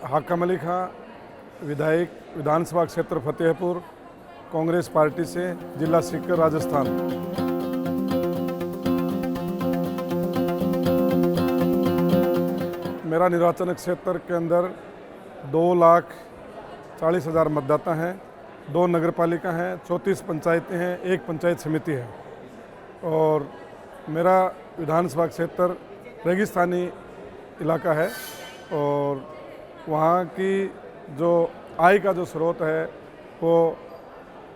हाकम अली खां, विधायक विधानसभा क्षेत्र फतेहपुर, कांग्रेस पार्टी से, जिला सीकर, राजस्थान। मेरा निर्वाचन क्षेत्र के अंदर 2,40,000 मतदाता हैं, 2 नगरपालिका हैं, 34 पंचायतें हैं, 1 पंचायत समिति है। और मेरा विधानसभा क्षेत्र रेगिस्तानी इलाका है और वहाँ की जो आय का जो स्रोत है वो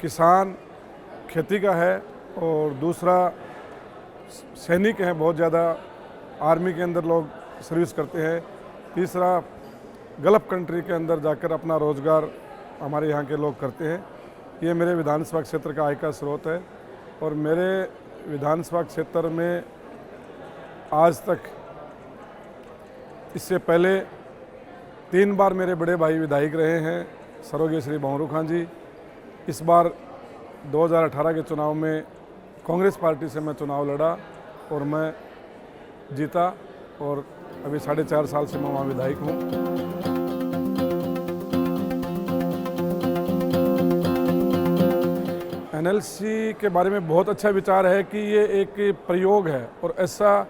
किसान, खेती का है, और दूसरा सैनिक हैं, बहुत ज़्यादा आर्मी के अंदर लोग सर्विस करते हैं। तीसरा गल्फ कंट्री के अंदर जाकर अपना रोज़गार हमारे यहाँ के लोग करते हैं। ये मेरे विधानसभा क्षेत्र का आय का स्रोत है। और मेरे विधानसभा क्षेत्र में आज तक, इससे पहले 3 बार मेरे बड़े भाई विधायक रहे हैं, स्वर्गीय श्री भंवरू खां जी। इस बार 2018 के चुनाव में कांग्रेस पार्टी से मैं चुनाव लड़ा और मैं जीता, और अभी 4.5 साल से मैं वहाँ विधायक हूँ। एनएलसी के बारे में बहुत अच्छा विचार है कि ये एक प्रयोग है, और ऐसा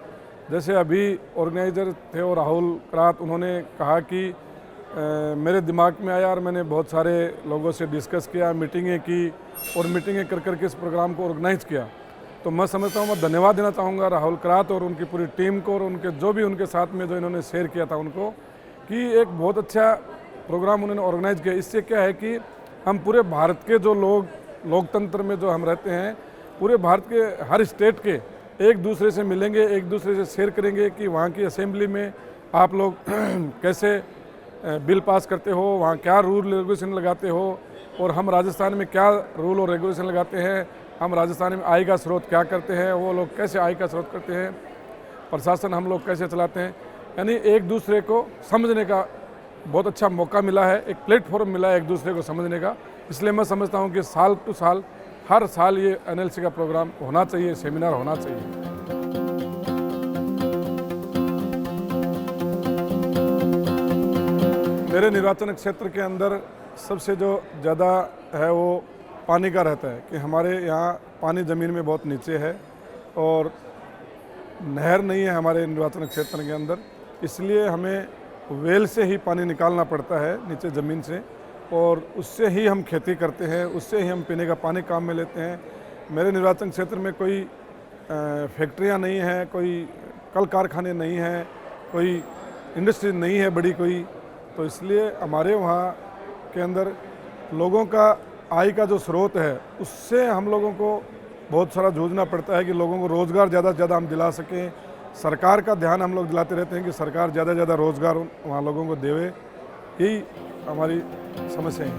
जैसे अभी ऑर्गेनाइजर थे और राहुल करात, उन्होंने कहा कि मेरे दिमाग में आया और मैंने बहुत सारे लोगों से डिस्कस किया, मीटिंगें की, और मीटिंगें कर करके इस प्रोग्राम को ऑर्गेनाइज किया। तो मैं समझता हूँ, मैं धन्यवाद देना चाहूँगा राहुल करात और उनकी पूरी टीम को, और उनके जो भी उनके साथ में जो इन्होंने शेयर किया था उनको, कि एक बहुत अच्छा प्रोग्राम उन्होंने ऑर्गेनाइज किया। इससे क्या है कि हम पूरे भारत के जो लोग, लोकतंत्र में जो हम रहते हैं, पूरे भारत के हर स्टेट के एक दूसरे से मिलेंगे, एक दूसरे से शेयर करेंगे कि वहाँ की असेंबली में आप लोग कैसे बिल पास करते हो, वहाँ क्या रूल रेगुलेशन लगाते हो, और हम राजस्थान में क्या रूल और रेगुलेशन लगाते हैं, हम राजस्थान में आय का स्रोत क्या करते हैं, वो लोग कैसे आय का स्रोत करते हैं, प्रशासन हम लोग कैसे चलाते हैं। यानी एक दूसरे को समझने का बहुत अच्छा मौका मिला है, एक प्लेटफॉर्म मिला है एक दूसरे को समझने का। इसलिए मैं समझता हूँ कि साल टू साल, हर साल ये एनएलसी का प्रोग्राम होना चाहिए, सेमिनार होना चाहिए। मेरे निर्वाचन क्षेत्र के अंदर सबसे जो ज़्यादा है वो पानी का रहता है कि हमारे यहाँ पानी ज़मीन में बहुत नीचे है और नहर नहीं है हमारे निर्वाचन क्षेत्र के अंदर, इसलिए हमें वेल से ही पानी निकालना पड़ता है नीचे ज़मीन से, और उससे ही हम खेती करते हैं, उससे ही हम पीने का पानी काम में लेते हैं। मेरे निर्वाचन क्षेत्र में कोई फैक्ट्रियाँ नहीं हैं, कोई कल कारखाने नहीं हैं, कोई इंडस्ट्री नहीं है बड़ी कोई, तो इसलिए हमारे वहाँ के अंदर लोगों का आय का जो स्रोत है उससे हम लोगों को बहुत सारा जूझना पड़ता है कि लोगों को रोज़गार ज़्यादा से ज़्यादा हम दिला सकें। सरकार का ध्यान हम लोग दिलाते रहते हैं कि सरकार ज़्यादा से ज़्यादा रोज़गार वहाँ लोगों को देवे, यही हमारी समस्या है।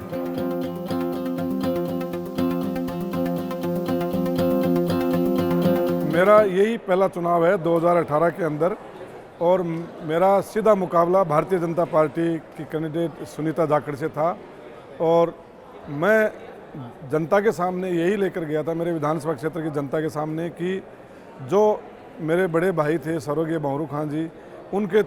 मेरा यही पहला चुनाव है 2018 के अंदर, और मेरा सीधा मुकाबला भारतीय जनता पार्टी की कैंडिडेट सुनीता जाखड़ से था, और मैं जनता के सामने यही लेकर गया था, मेरे विधानसभा क्षेत्र की जनता के सामने, कि जो मेरे बड़े भाई थे स्वर्गीय भंवरू खां जी, उनके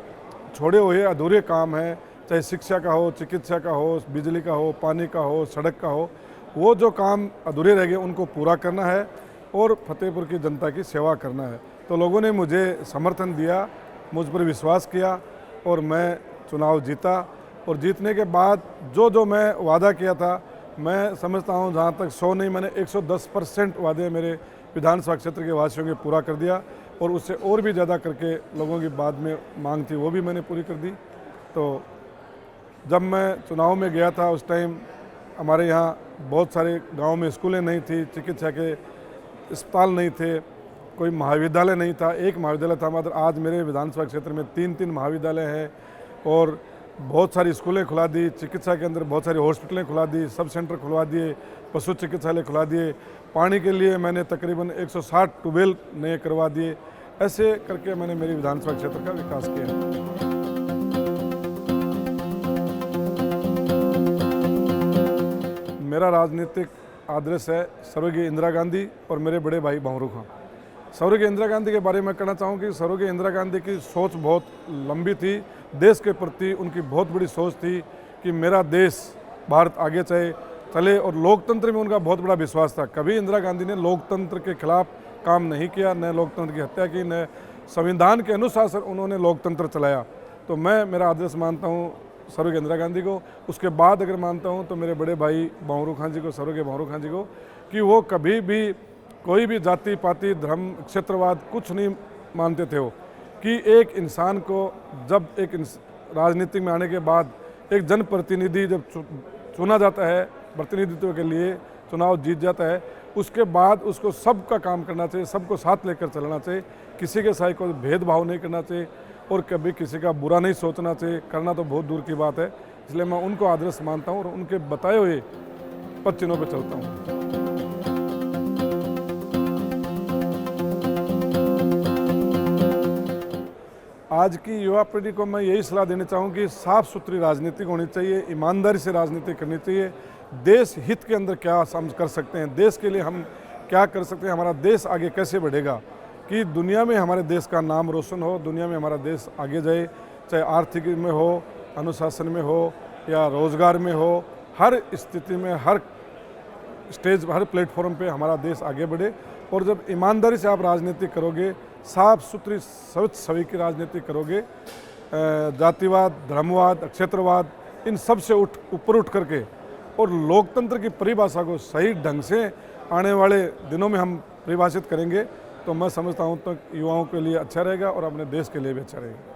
छोड़े हुए अधूरे काम हैं, चाहे शिक्षा का हो, चिकित्सा का हो, बिजली का हो, पानी का हो, सड़क का हो, वो जो काम अधूरे रह गए उनको पूरा करना है और फतेहपुर की जनता की सेवा करना है। तो लोगों ने मुझे समर्थन दिया, मुझ पर विश्वास किया, और मैं चुनाव जीता। और जीतने के बाद जो जो मैं वादा किया था, मैं समझता हूँ जहाँ तक 100 नहीं, मैंने 110% वादे मेरे विधानसभा क्षेत्र के वासियों के पूरा कर दिया, और उससे और भी ज़्यादा करके लोगों की बाद में मांग थी वो भी मैंने पूरी कर दी। तो जब मैं चुनाव में गया था उस टाइम हमारे यहाँ बहुत सारे गांव में स्कूलें नहीं थी, चिकित्सा के अस्पताल नहीं थे, कोई महाविद्यालय नहीं था, एक महाविद्यालय था मात्र। आज मेरे विधानसभा क्षेत्र में 3-3 महाविद्यालय हैं, और बहुत सारी स्कूलें खुला दी, चिकित्सा के अंदर बहुत सारी हॉस्पिटलें खुला दी, सब सेंटर खुलवा दिए, पशु चिकित्सालय खुला दिए, पानी के लिए मैंने तकरीबन 160 ट्यूबवेल नए करवा दिए। ऐसे करके मैंने मेरी विधानसभा क्षेत्र का विकास किया। मेरा राजनीतिक आदर्श है स्वर्गीय इंदिरा गांधी और मेरे बड़े भाई भंवरू खां। स्वर्गीय इंदिरा गांधी के बारे में कहना चाहूँ कि स्वर्गीय इंदिरा गांधी की सोच बहुत लंबी थी, देश के प्रति उनकी बहुत बड़ी सोच थी कि मेरा देश भारत आगे चले और लोकतंत्र में उनका बहुत बड़ा विश्वास था। कभी इंदिरा गांधी ने लोकतंत्र के खिलाफ काम नहीं किया, न लोकतंत्र की हत्या की, न संविधान के अनुसार उन्होंने लोकतंत्र चलाया। तो मैं मेरा आदर्श मानता हूँ स्वर्गीय इंदिरा गांधी को। उसके बाद अगर मानता हूँ तो मेरे बड़े भाई भंवरू खां जी को, स्वर्गीय भंवरू खां जी को, कि वो कभी भी कोई भी जाति पाति धर्म क्षेत्रवाद कुछ नहीं मानते थे। वो कि एक इंसान को जब एक राजनीति में आने के बाद एक जनप्रतिनिधि जब चुना जाता है, प्रतिनिधित्व के लिए चुनाव जीत जाता है, उसके बाद उसको सबका काम करना चाहिए, सबको साथ लेकर चलना चाहिए, किसी के साथ कोई भेदभाव नहीं करना चाहिए और कभी किसी का बुरा नहीं सोचना चाहिए। करना तो बहुत दूर की बात है। इसलिए मैं उनको आदर्श मानता हूँ और उनके बताए हुए पद चिन्हों पर चलता हूँ। आज की युवा पीढ़ी को मैं यही सलाह देना चाहूँ कि साफ सुथरी राजनीति होनी चाहिए, ईमानदारी से राजनीति करनी चाहिए। देश हित के अंदर क्या हम कर सकते हैं, देश के लिए हम क्या कर सकते हैं, हमारा देश आगे कैसे बढ़ेगा, कि दुनिया में हमारे देश का नाम रोशन हो, दुनिया में हमारा देश आगे जाए, चाहे आर्थिक में हो, अनुशासन में हो या रोजगार में हो, हर स्थिति में, हर स्टेज, हर प्लेटफॉर्म पे हमारा देश आगे बढ़े। और जब ईमानदारी से आप राजनीति करोगे, साफ सुथरी स्वच्छ छवि की राजनीति करोगे, जातिवाद, धर्मवाद, क्षेत्रवाद, इन सब से ऊपर उठ करके और लोकतंत्र की परिभाषा को सही ढंग से आने वाले दिनों में हम परिभाषित करेंगे, तो मैं समझता हूँ तो युवाओं के लिए अच्छा रहेगा और अपने देश के लिए भी अच्छा रहेगा।